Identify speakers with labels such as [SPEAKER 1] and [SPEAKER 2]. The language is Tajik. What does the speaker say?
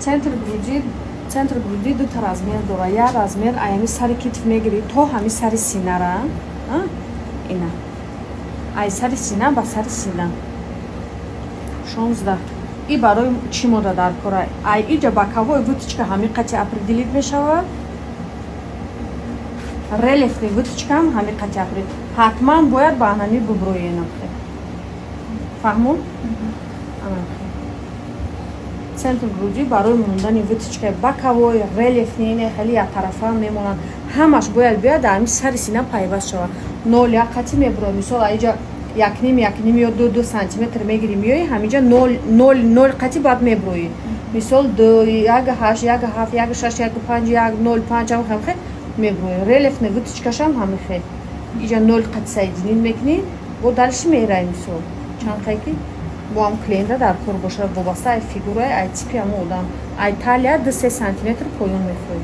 [SPEAKER 1] центри груди ду та размер дора. Як размер аями сари китф мегири то ҳами сари синара ина ай сари сина ба сари сина 16 и барои чӣ мода дар кора ай иҷа ба кавои выточка ҳами қати определит мешавад релефни выточкам ҳами қати определит ҳатман бояд ба анани буброи нахе фаҳмон центр груди барои мондани выточкаи бакавой релефни ине хели як тарафа мемонанд ҳамаш бояд биёяд ҳами сари сина пайваст шавад 0 як қати мебурои мисол аиҷа 1.5 ё 2 сантиметр мегирӣ миёи ҳамиҷа 0 қати баъд мебурои мисол 2 1.8 1.7 1.6 1.5 1.05 ҳамхе мебурои релефни выточкашам ҳамихе иҷа 0 қати соединин мекунӣ бо дальши мерай мисол чанд қайки бо ҳам клиента дар кор бошад вобаста ай фигураи ай типи ҳамон одам ай талия 2-3 сантиметр поён мехоҳӣ